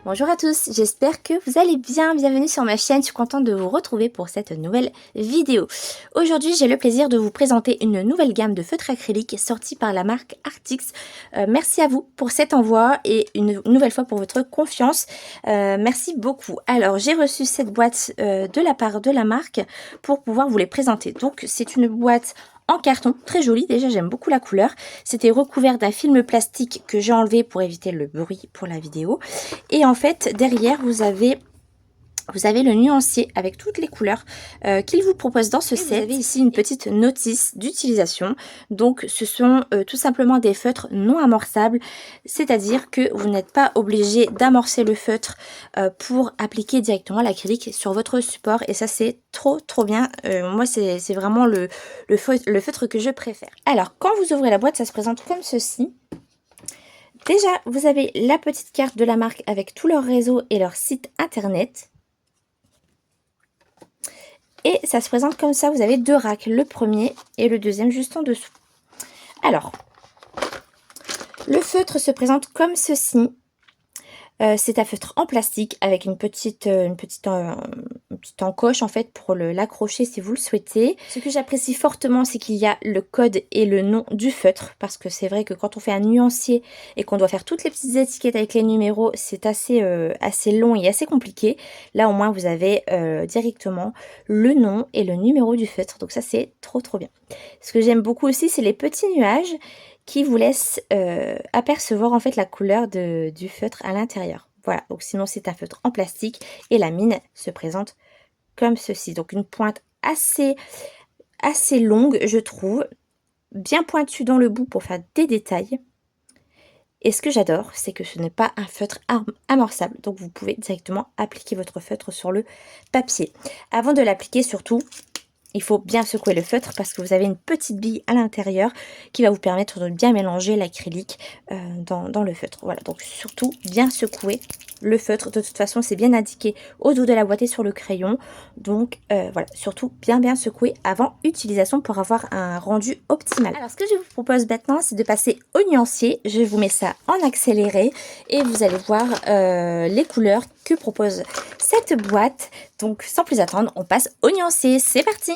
Bonjour à tous, j'espère que vous allez bien, bienvenue sur ma chaîne, je suis contente de vous retrouver pour cette nouvelle vidéo. Aujourd'hui j'ai le plaisir de vous présenter une nouvelle gamme de feutres acryliques sortie par la marque Artix. Merci à vous pour cet envoi et une nouvelle fois pour votre confiance, merci beaucoup. Alors j'ai reçu cette boîte de la part de la marque pour pouvoir vous les présenter. Donc c'est une boîte en carton, très jolie, déjà j'aime beaucoup la couleur. C'était recouvert d'un film plastique que j'ai enlevé pour éviter le bruit pour la vidéo. Et en fait, derrière, vous avez le nuancier avec toutes les couleurs qu'il vous propose dans ce set. Vous avez ici une petite notice d'utilisation. Donc, ce sont tout simplement des feutres non amorçables. C'est-à-dire que vous n'êtes pas obligé d'amorcer le feutre pour appliquer directement l'acrylique sur votre support. Et ça, c'est trop bien. Moi, c'est vraiment le feutre que je préfère. Alors, quand vous ouvrez la boîte, ça se présente comme ceci. Déjà, vous avez la petite carte de la marque avec tout leur réseau et leur site internet. Et ça se présente comme ça, vous avez deux racks, le premier et le deuxième juste en dessous. Alors, le feutre se présente comme ceci. C'est un feutre en plastique avec une petite encoche en fait pour l'accrocher si vous le souhaitez. Ce que j'apprécie fortement, c'est qu'il y a le code et le nom du feutre, parce que c'est vrai que quand on fait un nuancier et qu'on doit faire toutes les petites étiquettes avec les numéros, c'est assez long et assez compliqué. Là au moins vous avez directement le nom et le numéro du feutre, donc ça c'est trop bien. Ce que j'aime beaucoup aussi, c'est les petits nuages qui vous laisse apercevoir en fait la couleur du feutre à l'intérieur. Voilà, donc sinon c'est un feutre en plastique et la mine se présente comme ceci. Donc une pointe assez longue, je trouve, bien pointue dans le bout pour faire des détails. Et ce que j'adore, c'est que ce n'est pas un feutre amorçable, donc vous pouvez directement appliquer votre feutre sur le papier. Avant de l'appliquer, surtout, il faut bien secouer le feutre parce que vous avez une petite bille à l'intérieur qui va vous permettre de bien mélanger l'acrylique dans le feutre. Voilà, donc surtout bien secouer le feutre. De toute façon, c'est bien indiqué au dos de la boîte et sur le crayon. Donc voilà, surtout bien secouer avant utilisation pour avoir un rendu optimal. Alors, ce que je vous propose maintenant, c'est de passer au nuancier. Je vous mets ça en accéléré et vous allez voir les couleurs que propose cette boîte. Donc sans plus attendre, on passe au nuancier. C'est parti!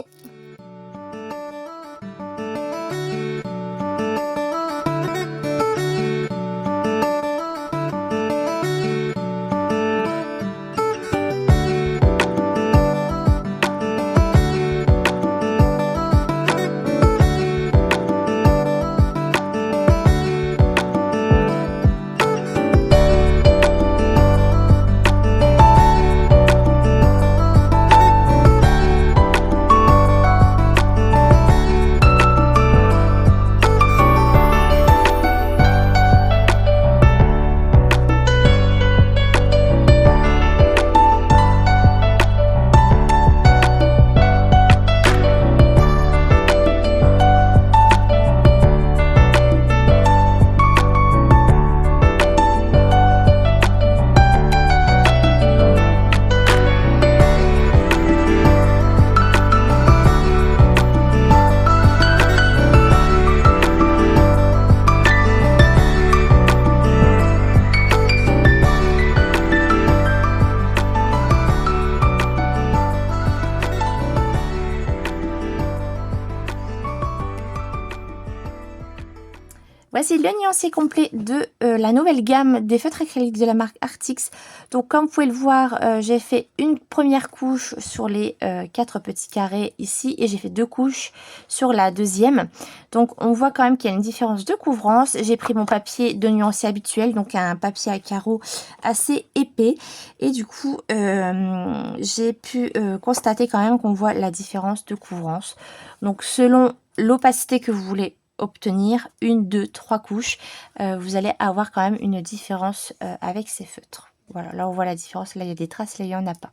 Voici le nuancier complet de la nouvelle gamme des feutres acryliques de la marque Artix. Donc comme vous pouvez le voir, j'ai fait une première couche sur les 4 petits carrés ici et j'ai fait 2 couches sur la deuxième. Donc on voit quand même qu'il y a une différence de couvrance. J'ai pris mon papier de nuancier habituel, donc un papier à carreaux assez épais. Et du coup, j'ai pu constater quand même qu'on voit la différence de couvrance. Donc selon l'opacité que vous voulez obtenir, 1, 2, 3 couches, vous allez avoir quand même une différence avec ces feutres. Voilà, là on voit la différence, là il y a des traces, là il n'y en a pas.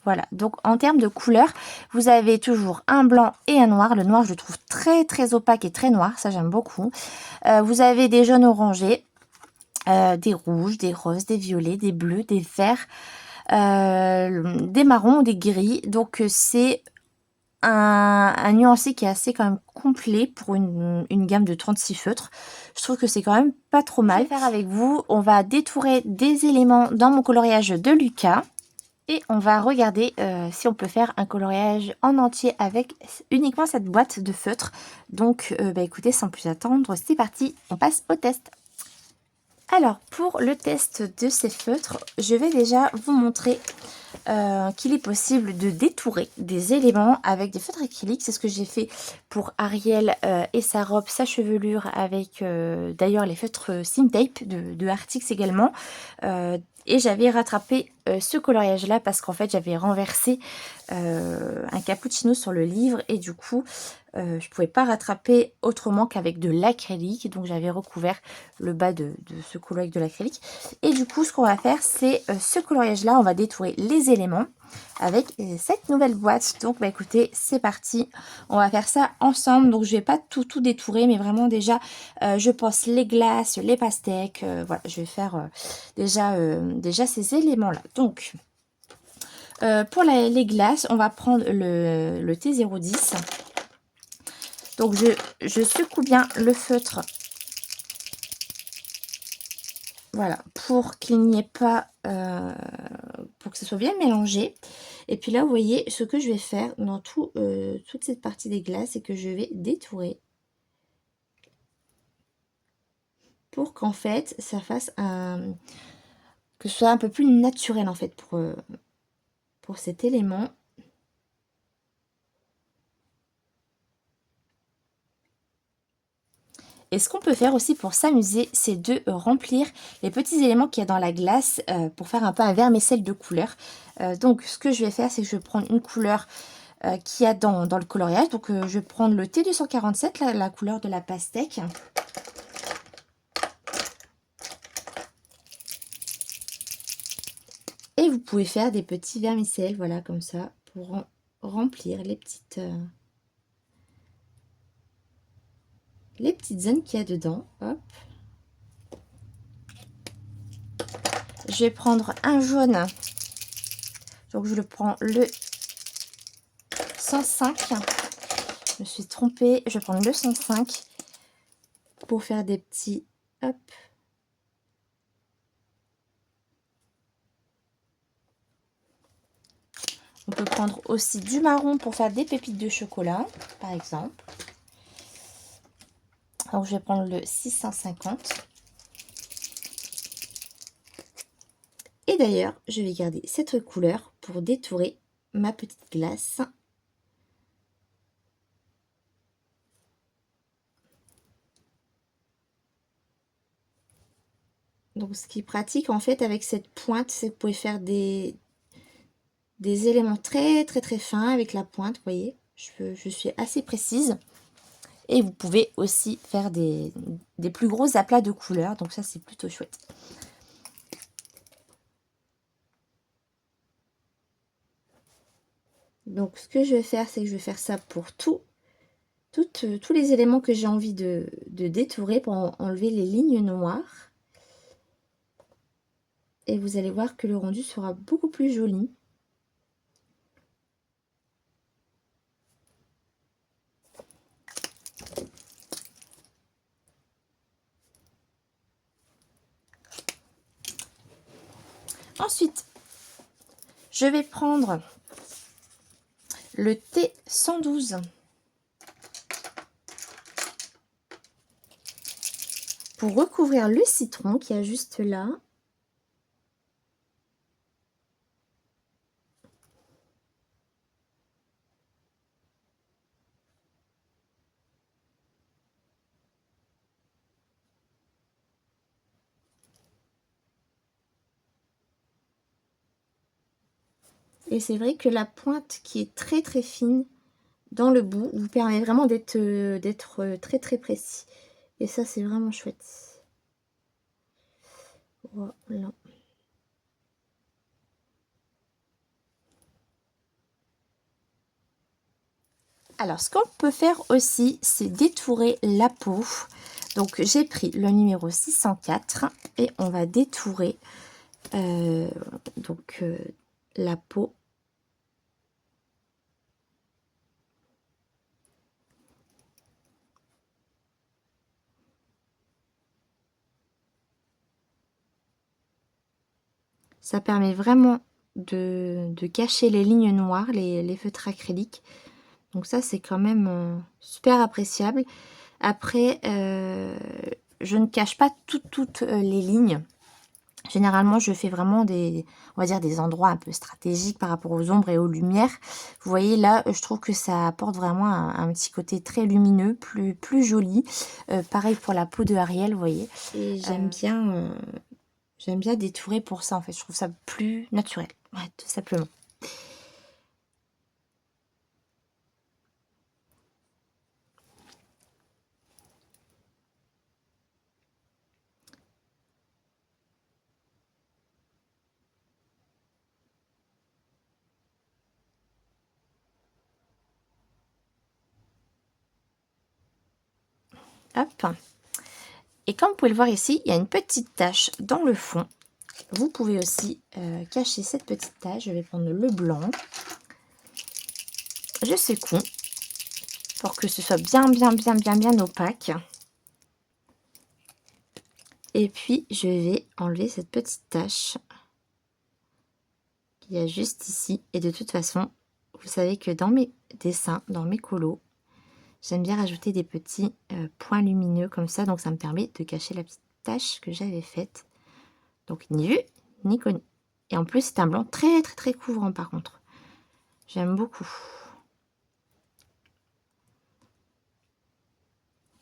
Voilà, donc en termes de couleur, vous avez toujours un blanc et un noir. Le noir je le trouve très opaque et très noir, ça j'aime beaucoup. Vous avez des jaunes orangés, des rouges, des roses, des violets, des bleus, des verts, des marrons, des gris. Donc c'est un nuancier qui est assez quand même complet pour une gamme de 36 feutres. Je trouve que c'est quand même pas trop mal. Je vais faire avec vous, on va détourer des éléments dans mon coloriage de Lucas. Et on va regarder si on peut faire un coloriage en entier avec uniquement cette boîte de feutres. Donc bah écoutez, sans plus attendre, c'est parti, on passe au test. Alors pour le test de ces feutres, je vais déjà vous montrer qu'il est possible de détourer des éléments avec des feutres acryliques. C'est ce que j'ai fait pour Ariel et sa robe, sa chevelure avec d'ailleurs les feutres Sim Tape de Artix également. Et j'avais rattrapé ce coloriage là parce qu'en fait j'avais renversé un cappuccino sur le livre et du coup je pouvais pas rattraper autrement qu'avec de l'acrylique, donc j'avais recouvert le bas de ce coloriage de l'acrylique. Et du coup ce qu'on va faire, c'est ce coloriage là, on va détourer les éléments avec cette nouvelle boîte. Donc bah écoutez, c'est parti, on va faire ça ensemble. Donc je vais pas tout détourer, mais vraiment déjà je pense les glaces, les pastèques, voilà, je vais faire déjà ces éléments là. Donc pour les glaces, on va prendre le T010. Donc je secoue bien le feutre, voilà, pour qu'il n'y ait pas, pour que ce soit bien mélangé. Et puis là, vous voyez, ce que je vais faire dans toute cette partie des glaces, c'est que je vais détourer pour qu'en fait, ça fasse que ce soit un peu plus naturel en fait pour cet élément. Et ce qu'on peut faire aussi pour s'amuser, c'est de remplir les petits éléments qu'il y a dans la glace pour faire un peu un vermicelle de couleur. Donc ce que je vais faire, c'est que je vais prendre une couleur qu'il y a dans le coloriage. Donc je vais prendre le T247, la couleur de la pastèque. Et vous pouvez faire des petits vermicelles, voilà, comme ça, pour remplir les petites zones qu'il y a dedans. Hop. Je vais prendre un jaune. Donc je le prends le 105. Je me suis trompée. Je vais prendre le 105 pour faire des petits... Hop. On peut prendre aussi du marron pour faire des pépites de chocolat, par exemple. Alors je vais prendre le 650. Et d'ailleurs, je vais garder cette couleur pour détourer ma petite glace. Donc ce qui est pratique en fait avec cette pointe, c'est que vous pouvez faire des éléments très fins avec la pointe, vous voyez. Je suis assez précise. Et vous pouvez aussi faire des plus gros aplats de couleurs, donc ça c'est plutôt chouette. Donc ce que je vais faire, c'est que je vais faire ça pour tous les éléments que j'ai envie de détourer pour enlever les lignes noires. Et vous allez voir que le rendu sera beaucoup plus joli. Ensuite, je vais prendre le T112 pour recouvrir le citron qui est juste là. Et c'est vrai que la pointe qui est très fine dans le bout vous permet vraiment d'être très précis. Et ça, c'est vraiment chouette. Voilà. Alors, ce qu'on peut faire aussi, c'est détourer la peau. Donc, j'ai pris le numéro 604 et on va détourer la peau. Ça permet vraiment de cacher les lignes noires, les feutres acryliques. Donc ça, c'est quand même super appréciable. Après, je ne cache pas toutes les lignes. Généralement, je fais vraiment on va dire des endroits un peu stratégiques par rapport aux ombres et aux lumières. Vous voyez là, je trouve que ça apporte vraiment un petit côté très lumineux, plus joli. Pareil pour la peau de Ariel, vous voyez. Et j'aime bien détourer pour ça en fait. Je trouve ça plus naturel, ouais, tout simplement. Hop. Et comme vous pouvez le voir ici, il y a une petite tache dans le fond. Vous pouvez aussi cacher cette petite tache. Je vais prendre le blanc. Je secoue pour que ce soit bien opaque. Et puis, je vais enlever cette petite tache qu'il y a juste ici. Et de toute façon, vous savez que dans mes dessins, dans mes colos, j'aime bien rajouter des petits points lumineux comme ça. Donc, ça me permet de cacher la petite tache que j'avais faite. Donc, ni vu, ni connu. Et en plus, c'est un blanc très couvrant par contre. J'aime beaucoup.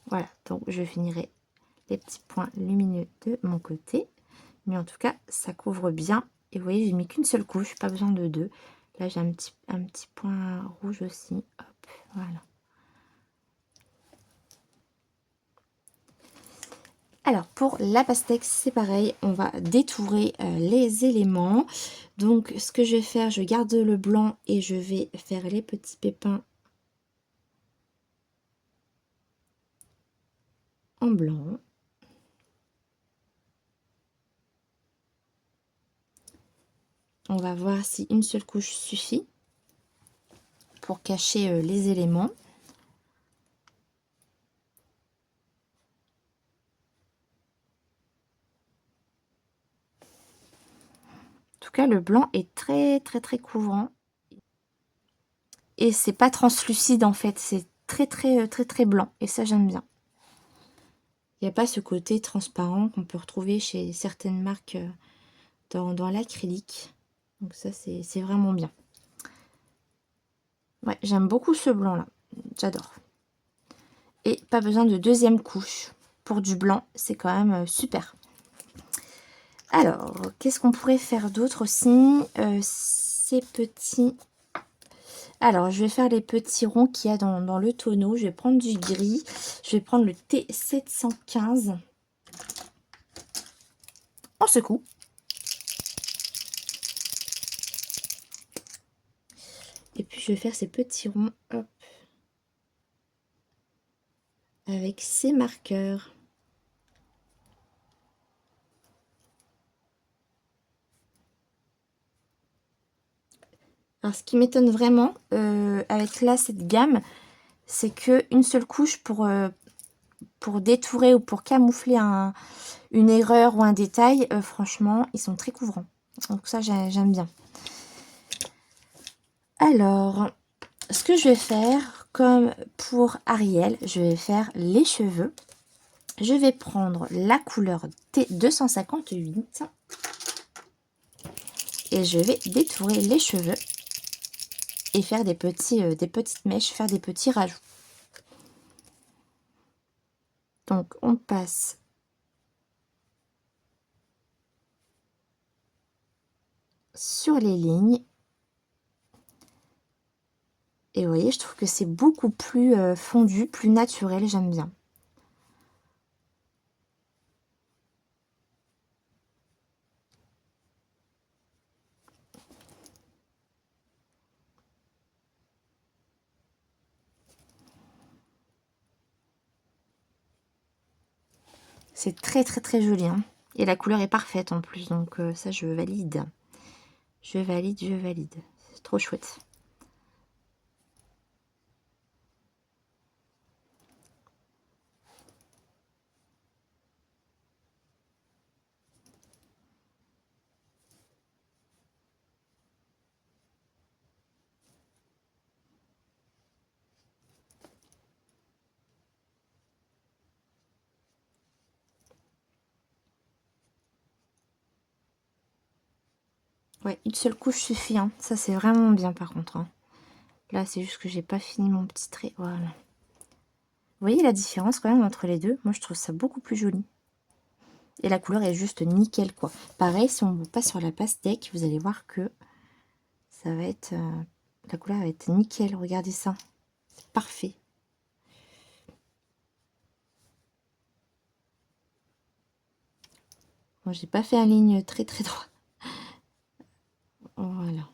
Voilà, donc je finirai les petits points lumineux de mon côté. Mais en tout cas, ça couvre bien. Et vous voyez, j'ai mis qu'une seule couche, pas besoin de deux. Là, j'ai un petit point rouge aussi. Hop, voilà. Alors, pour la pastèque, c'est pareil. On va détourer les éléments. Donc, ce que je vais faire, je garde le blanc et je vais faire les petits pépins en blanc. On va voir si une seule couche suffit pour cacher les éléments. En tout cas, le blanc est très couvrant. Et c'est pas translucide en fait, c'est très blanc. Et ça, j'aime bien. Il n'y a pas ce côté transparent qu'on peut retrouver chez certaines marques dans l'acrylique. Donc ça, c'est vraiment bien. Ouais, j'aime beaucoup ce blanc-là. J'adore. Et pas besoin de deuxième couche. Pour du blanc, c'est quand même super. Alors, qu'est-ce qu'on pourrait faire d'autre aussi ces petits... Alors, je vais faire les petits ronds qu'il y a dans le tonneau. Je vais prendre du gris. Je vais prendre le T715. On secoue. Et puis, je vais faire ces petits ronds. Hop. Avec ces marqueurs. Alors, ce qui m'étonne vraiment avec là, cette gamme, c'est qu'une seule couche pour détourer ou pour camoufler une erreur ou un détail, franchement, ils sont très couvrants. Donc ça, j'aime bien. Alors, ce que je vais faire, comme pour Ariel, je vais faire les cheveux. Je vais prendre la couleur T258 et je vais détourer les cheveux et faire des petites mèches, faire des petits rajouts. Donc, on passe sur les lignes. Et vous voyez, je trouve que c'est beaucoup plus fondu, plus naturel, j'aime bien. C'est très joli, hein. Et la couleur est parfaite en plus, donc ça je valide. Je valide. C'est trop chouette. Ouais, une seule couche suffit, hein. Ça c'est vraiment bien par contre, hein. Là c'est juste que j'ai pas fini mon petit trait, voilà. Vous voyez la différence quand même entre les deux? Moi je trouve ça beaucoup plus joli. Et la couleur est juste nickel quoi. Pareil, si on passe sur la pastèque, vous allez voir que ça va être... la couleur va être nickel, regardez ça. C'est parfait. Moi j'ai pas fait un ligne très droite. Voilà.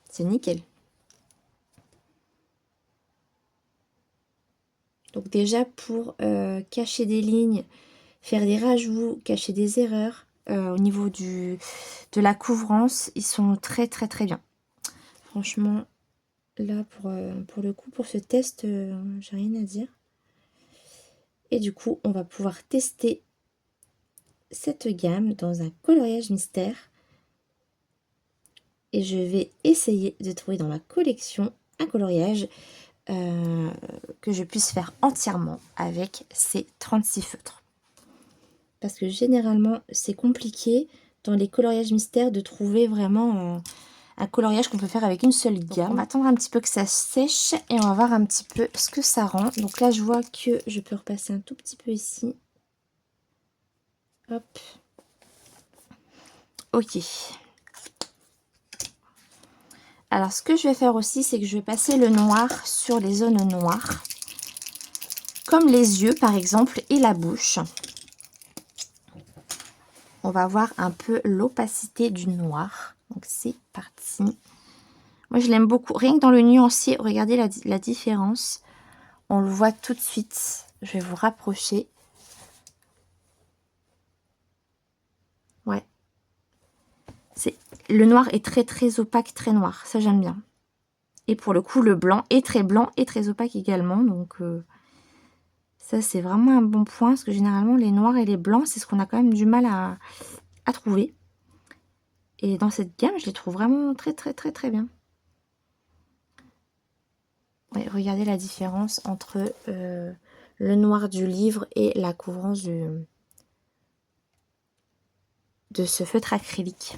C'est nickel. Donc déjà pour cacher des lignes, faire des rajouts, cacher des erreurs au niveau de la couvrance, ils sont très bien. Franchement, là pour le coup, pour ce test, j'ai rien à dire. Et du coup, on va pouvoir tester cette gamme dans un coloriage mystère. Et je vais essayer de trouver dans ma collection un coloriage que je puisse faire entièrement avec ces 36 feutres. Parce que généralement, c'est compliqué dans les coloriages mystères de trouver vraiment un coloriage qu'on peut faire avec une seule gamme. Donc on va attendre un petit peu que ça sèche et on va voir un petit peu ce que ça rend. Donc là, je vois que je peux repasser un tout petit peu ici. Hop. Ok. Alors, ce que je vais faire aussi, c'est que je vais passer le noir sur les zones noires. Comme les yeux, par exemple, et la bouche. On va voir un peu l'opacité du noir. Donc, c'est parti. Moi, je l'aime beaucoup. Rien que dans le nuancier, regardez la différence. On le voit tout de suite. Je vais vous rapprocher. Ouais. Le noir est très opaque, très noir. Ça, j'aime bien. Et pour le coup, le blanc est très blanc et très opaque également. Donc, ça, c'est vraiment un bon point. Parce que généralement, les noirs et les blancs, c'est ce qu'on a quand même du mal à trouver. Et dans cette gamme, je les trouve vraiment très bien. Ouais, regardez la différence entre le noir du livre et la couvrance de ce feutre acrylique.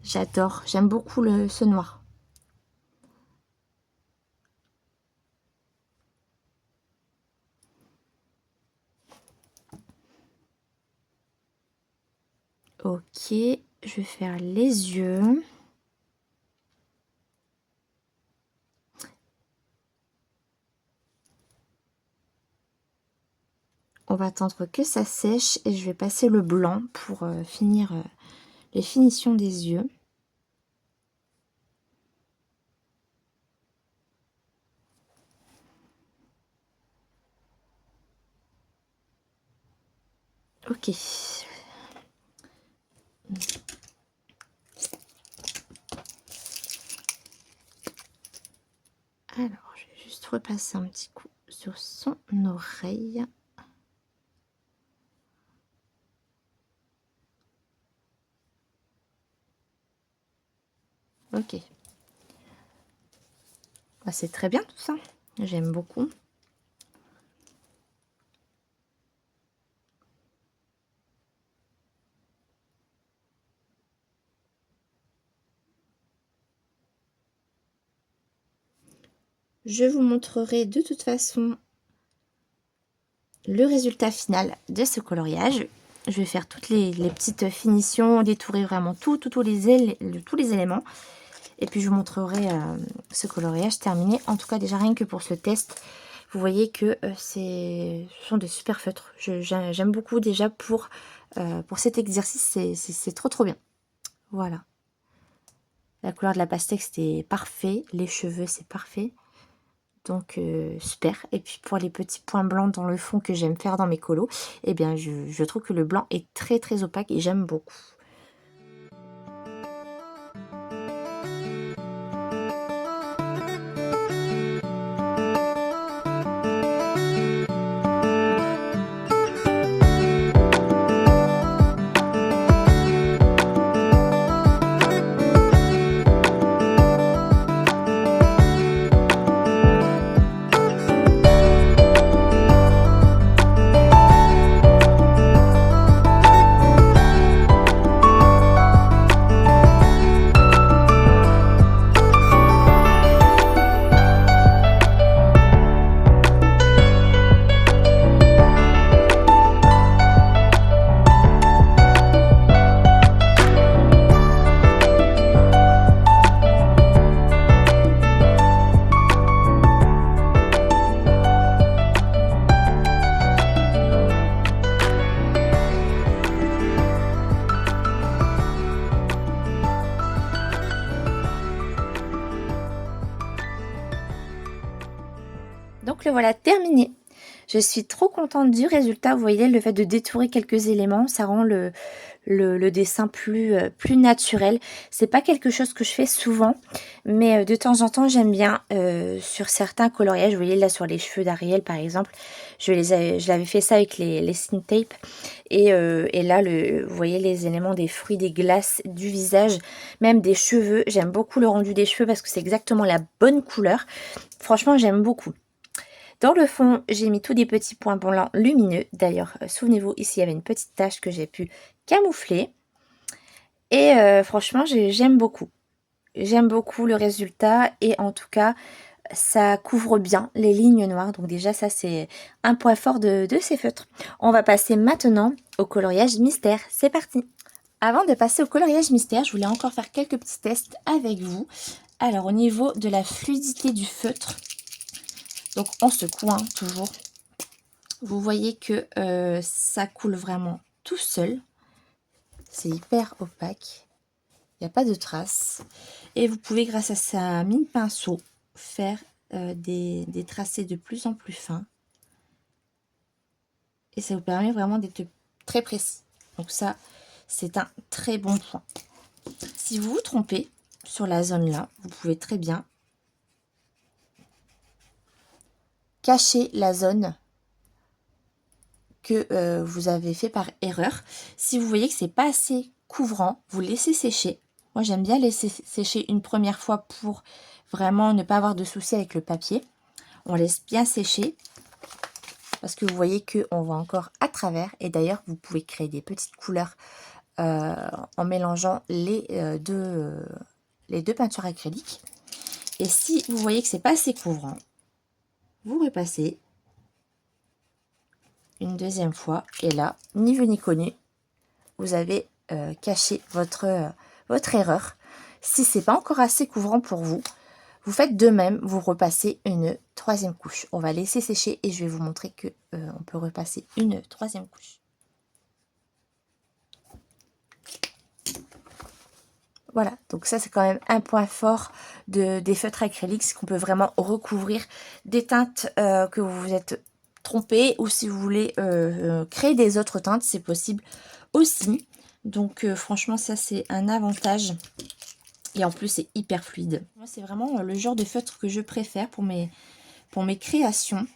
J'adore, j'aime beaucoup ce noir. Ok, je vais faire les yeux. On va attendre que ça sèche et je vais passer le blanc pour finir les finitions des yeux. Ok. Alors, je vais juste repasser un petit coup sur son oreille. Ok. Bah, c'est très bien tout ça. J'aime beaucoup. Je vous montrerai de toute façon le résultat final de ce coloriage. Je vais faire toutes les petites finitions, détourer vraiment tous les éléments. Et puis je vous montrerai ce coloriage terminé. En tout cas, déjà rien que pour ce test, vous voyez que ce sont de super feutres. J'aime beaucoup déjà pour cet exercice, c'est trop bien. Voilà. La couleur de la pastèque, c'était parfait. Les cheveux, c'est parfait. Donc super. Et puis pour les petits points blancs dans le fond que j'aime faire dans mes colos, eh bien je trouve que le blanc est très opaque et j'aime beaucoup. le voilà terminé. Je suis trop contente du résultat. Vous voyez, le fait de détourer quelques éléments, ça rend le dessin plus naturel. C'est pas quelque chose que je fais souvent, mais de temps en temps, j'aime bien sur certains coloriages. Vous voyez, là, sur les cheveux d'Ariel, par exemple, je l'avais fait ça avec les Skin Tape. Et là, vous voyez les éléments des fruits, des glaces, du visage, même des cheveux. J'aime beaucoup le rendu des cheveux parce que c'est exactement la bonne couleur. Franchement, j'aime beaucoup. Dans le fond, j'ai mis tous des petits points blancs lumineux. D'ailleurs, souvenez-vous, ici, il y avait une petite tache que j'ai pu camoufler. Et franchement, j'aime beaucoup. J'aime beaucoup le résultat. Et en tout cas, ça couvre bien les lignes noires. Donc déjà, ça, c'est un point fort de ces feutres. On va passer maintenant au coloriage mystère. C'est parti! Avant de passer au coloriage mystère, je voulais encore faire quelques petits tests avec vous. Alors, au niveau de la fluidité du feutre, donc on secoue toujours. Vous voyez que ça coule vraiment tout seul. C'est hyper opaque. Il n'y a pas de traces. Et vous pouvez, grâce à sa mine pinceau, faire des tracés de plus en plus fins. Et ça vous permet vraiment d'être très précis. Donc ça, c'est un très bon point. Si vous vous trompez sur la zone là, vous pouvez très bien cacher la zone que vous avez fait par erreur. Si vous voyez que c'est pas assez couvrant, vous laissez sécher. Moi, j'aime bien laisser sécher une première fois pour vraiment ne pas avoir de soucis avec le papier. On laisse bien sécher parce que vous voyez qu'on voit encore à travers. Et d'ailleurs, vous pouvez créer des petites couleurs en mélangeant les deux peintures acryliques. Et si vous voyez que c'est pas assez couvrant, vous repassez une deuxième fois. Et là, ni vu ni connu, vous avez caché votre erreur. Si c'est pas encore assez couvrant pour vous, vous faites de même, vous repassez une troisième couche. On va laisser sécher et je vais vous montrer que on peut repasser une troisième couche. Voilà, donc ça c'est quand même un point fort des feutres acryliques, c'est qu'on peut vraiment recouvrir des teintes que vous vous êtes trompé, ou si vous voulez créer des autres teintes, c'est possible aussi. Donc franchement, ça c'est un avantage. Et en plus, c'est hyper fluide. Moi, c'est vraiment le genre de feutre que je préfère pour mes créations.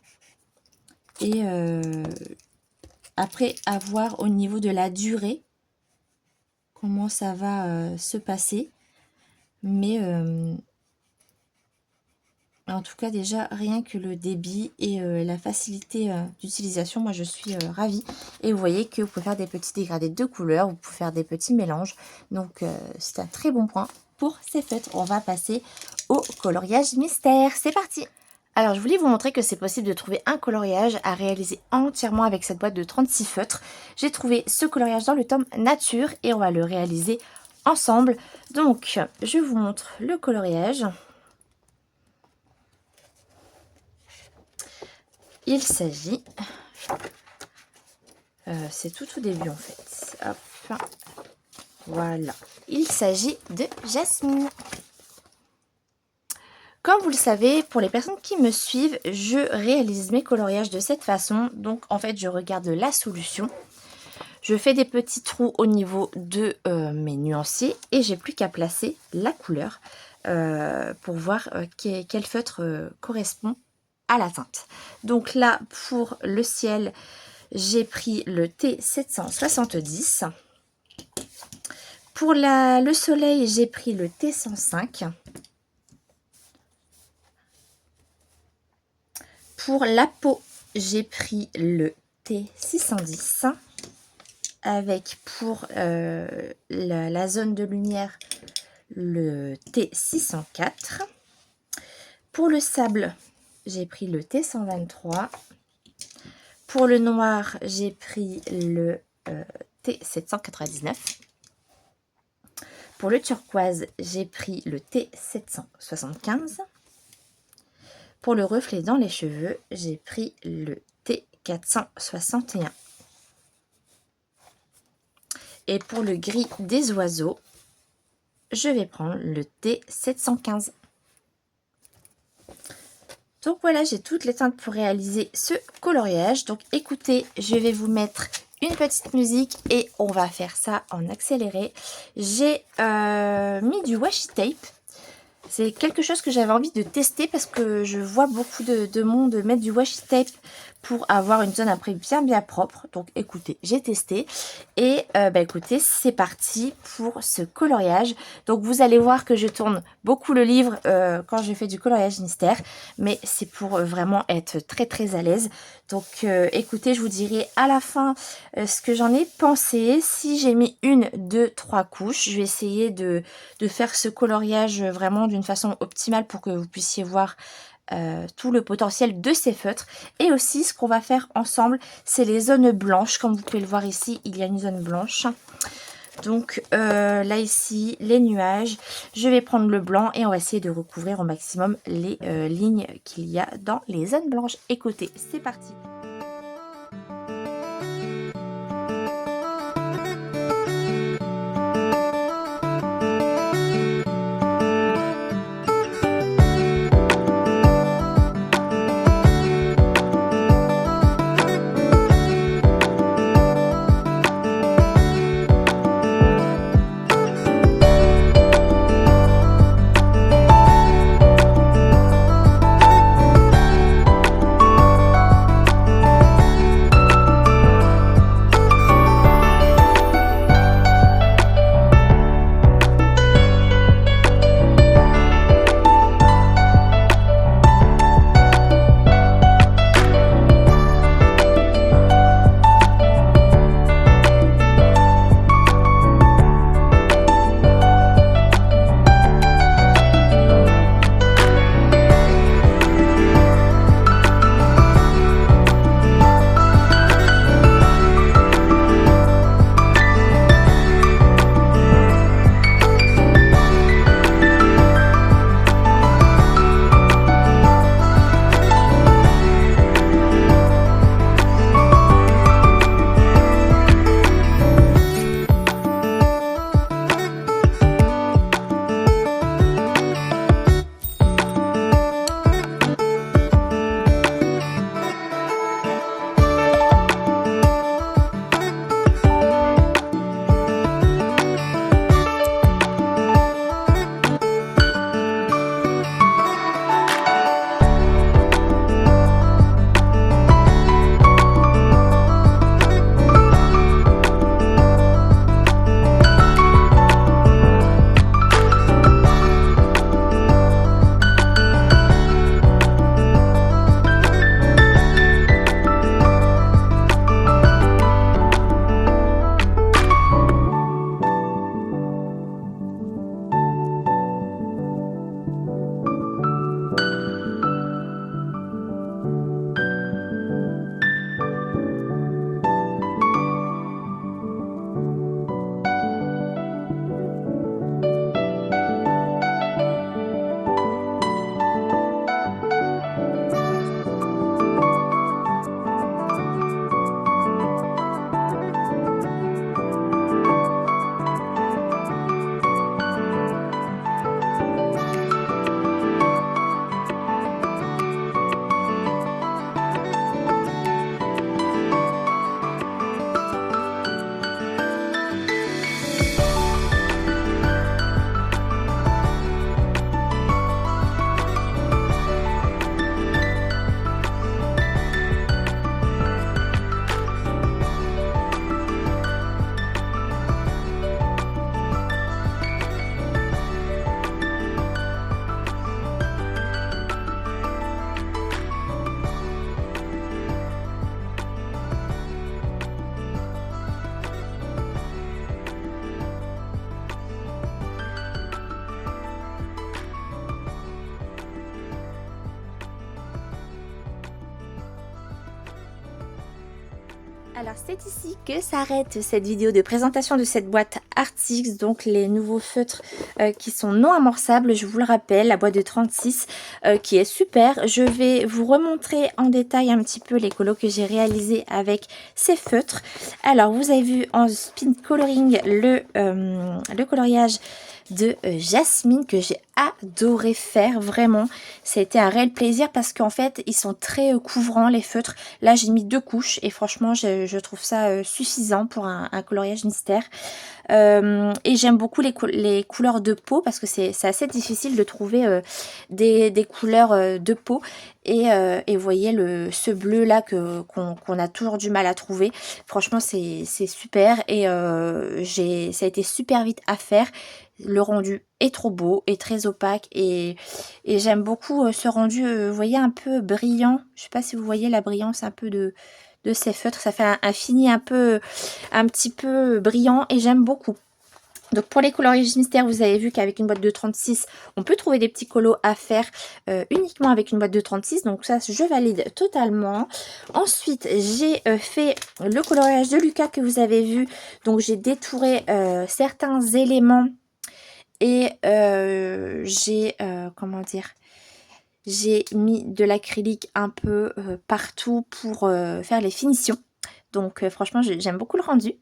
Et après, à voir au niveau de la durée comment ça va se passer. Mais en tout cas, déjà, rien que le débit et la facilité d'utilisation, moi, je suis ravie. Et vous voyez que vous pouvez faire des petits dégradés de couleurs, vous pouvez faire des petits mélanges. Donc, c'est un très bon point pour ces feutres. On va passer au coloriage mystère. C'est parti! Alors, je voulais vous montrer que c'est possible de trouver un coloriage à réaliser entièrement avec cette boîte de 36 feutres. J'ai trouvé ce coloriage dans le tome Nature et on va le réaliser ensemble. Donc, je vous montre le coloriage. Il s'agit, c'est tout au début en fait, hop, voilà, il s'agit de Jasmine. Comme vous le savez, pour les personnes qui me suivent, je réalise mes coloriages de cette façon. Donc en fait, je regarde la solution, je fais des petits trous au niveau de mes nuanciers et j'ai plus qu'à placer la couleur pour voir quel feutre correspond à la teinte. Donc là, pour le ciel, j'ai pris le T770. Pour le soleil, j'ai pris le T105. Pour la peau, j'ai pris le T610. Avec pour la zone de lumière, le T604. Pour le sable, j'ai pris le T123. Pour le noir, j'ai pris le T799. Pour le turquoise, j'ai pris le T775. Pour le reflet dans les cheveux, j'ai pris le T461. Et pour le gris des oiseaux, je vais prendre le T715. Donc voilà, j'ai toutes les teintes pour réaliser ce coloriage. Donc écoutez, je vais vous mettre une petite musique et on va faire ça en accéléré. J'ai mis du washi tape. C'est quelque chose que j'avais envie de tester parce que je vois beaucoup de monde mettre du washi tape pour avoir une zone après bien propre. Donc écoutez, j'ai testé et écoutez, c'est parti pour ce coloriage. Donc vous allez voir que je tourne beaucoup le livre quand je fais du coloriage mystère, mais c'est pour vraiment être très à l'aise. Donc écoutez, je vous dirai à la fin ce que j'en ai pensé. Si j'ai mis 1, 2, 3 couches, je vais essayer de faire ce coloriage vraiment d'une façon optimale pour que vous puissiez voir tout le potentiel de ces feutres. Et aussi ce qu'on va faire ensemble, c'est les zones blanches. Comme vous pouvez le voir ici, il y a une zone blanche. Donc là ici, les nuages, je vais prendre le blanc et on va essayer de recouvrir au maximum les lignes qu'il y a dans les zones blanches. Écoutez, c'est parti. Alors c'est ici que s'arrête cette vidéo de présentation de cette boîte Artix, donc les nouveaux feutres qui sont non amorçables, je vous le rappelle, la boîte de 36 qui est super. Je vais vous remontrer en détail un petit peu les colos que j'ai réalisés avec ces feutres. Alors vous avez vu en spin coloring le coloriage de Jasmine que j'ai adoré faire, vraiment. Ça a été un réel plaisir parce qu'en fait, ils sont très couvrants les feutres. Là, j'ai mis 2 couches et franchement, je trouve ça suffisant pour un coloriage mystère. Et j'aime beaucoup les couleurs de peau parce que c'est assez difficile de trouver des couleurs de peau. Et vous voyez ce bleu là qu'on a toujours du mal à trouver. Franchement, c'est super et ça a été super vite à faire. Le rendu est trop beau et très opaque et j'aime beaucoup ce rendu, vous voyez, un peu brillant. Je sais pas si vous voyez la brillance un peu de ces feutres. Ça fait un fini un petit peu brillant et j'aime beaucoup. Donc pour les coloriages mystères, vous avez vu qu'avec une boîte de 36, on peut trouver des petits colos à faire uniquement avec une boîte de 36. Donc ça, je valide totalement. Ensuite, j'ai fait le coloriage de Lucas que vous avez vu. Donc j'ai détouré certains éléments et comment dire, j'ai mis de l'acrylique un peu partout pour faire les finitions. Donc franchement, j'aime beaucoup le rendu.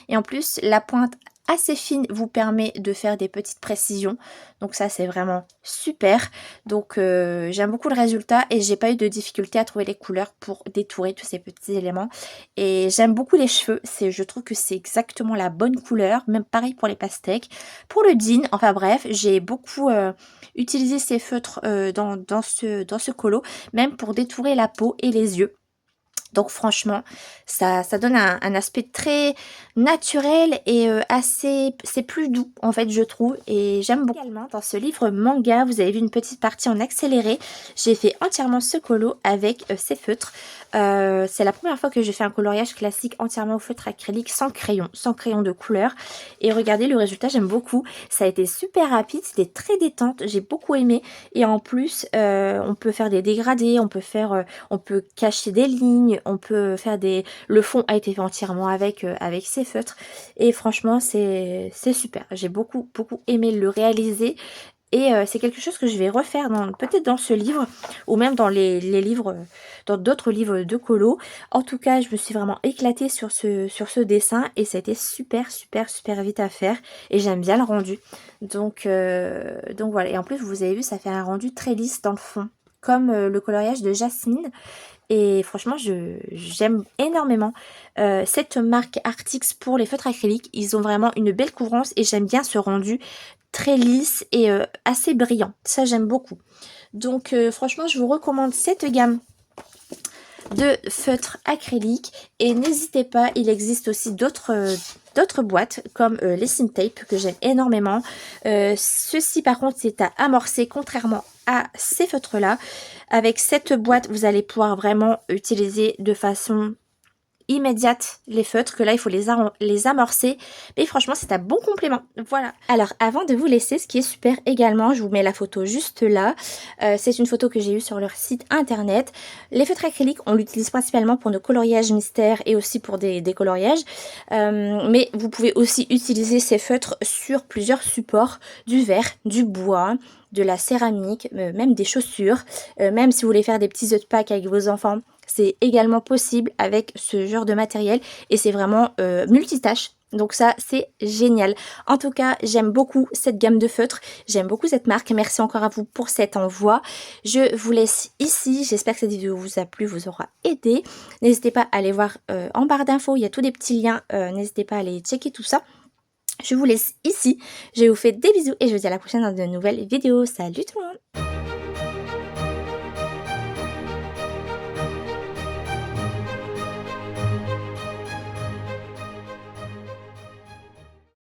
Et en plus, la pointe assez fine vous permet de faire des petites précisions. Donc ça, c'est vraiment super. Donc j'aime beaucoup le résultat et j'ai pas eu de difficulté à trouver les couleurs pour détourer tous ces petits éléments. Et j'aime beaucoup les cheveux. Je trouve que c'est exactement la bonne couleur. Même pareil pour les pastèques. Pour le jean, enfin bref, j'ai beaucoup utilisé ces feutres dans ce colo. Même pour détourer la peau et les yeux. Donc franchement, ça donne un aspect très naturel et c'est plus doux en fait je trouve. Et j'aime beaucoup. Également dans ce livre manga, vous avez vu une petite partie en accéléré. J'ai fait entièrement ce colo avec ces feutres. C'est la première fois que je fais un coloriage classique entièrement au feutre acrylique sans crayon de couleur. Et regardez le résultat, j'aime beaucoup. Ça a été super rapide, c'était très détente, j'ai beaucoup aimé. Et en plus, on peut faire des dégradés, on peut cacher des lignes, on peut faire le fond a été fait entièrement avec ces feutres et franchement c'est super. J'ai beaucoup aimé le réaliser et c'est quelque chose que je vais refaire peut-être dans ce livre ou même dans les livres, dans d'autres livres de colo. En tout cas, je me suis vraiment éclatée sur ce dessin et ça a été super vite à faire et j'aime bien le rendu. Donc voilà. Et en plus, vous avez vu, ça fait un rendu très lisse dans le fond, comme le coloriage de Jasmine. Et franchement, j'aime énormément cette marque Artix pour les feutres acryliques. Ils ont vraiment une belle couvrance et j'aime bien ce rendu très lisse et assez brillant. Ça, j'aime beaucoup. Donc, franchement, je vous recommande cette gamme de feutres acryliques. Et n'hésitez pas, il existe aussi d'autres boîtes comme les Cintape que j'aime énormément. Ceci par contre c'est à amorcer contrairement à ces feutres là. Avec cette boîte vous allez pouvoir vraiment utiliser de façon immédiate les feutres, que là il faut les amorcer, mais franchement c'est un bon complément. Voilà. Alors avant de vous laisser, ce qui est super également, je vous mets la photo juste là, c'est une photo que j'ai eue sur leur site internet. Les feutres acryliques on l'utilise principalement pour nos coloriages mystères et aussi pour des coloriages, mais vous pouvez aussi utiliser ces feutres sur plusieurs supports, du verre, du bois, de la céramique, même des chaussures, même si vous voulez faire des petits œufs de Pâques avec vos enfants, c'est également possible avec ce genre de matériel et c'est vraiment multitâche. Donc ça, c'est génial. En tout cas, j'aime beaucoup cette gamme de feutres. J'aime beaucoup cette marque. Merci encore à vous pour cet envoi. Je vous laisse ici. J'espère que cette vidéo vous a plu, vous aura aidé. N'hésitez pas à aller voir en barre d'infos. Il y a tous des petits liens. N'hésitez pas à aller checker tout ça. Je vous laisse ici. Je vous fais des bisous et je vous dis à la prochaine dans de nouvelles vidéos. Salut tout le monde!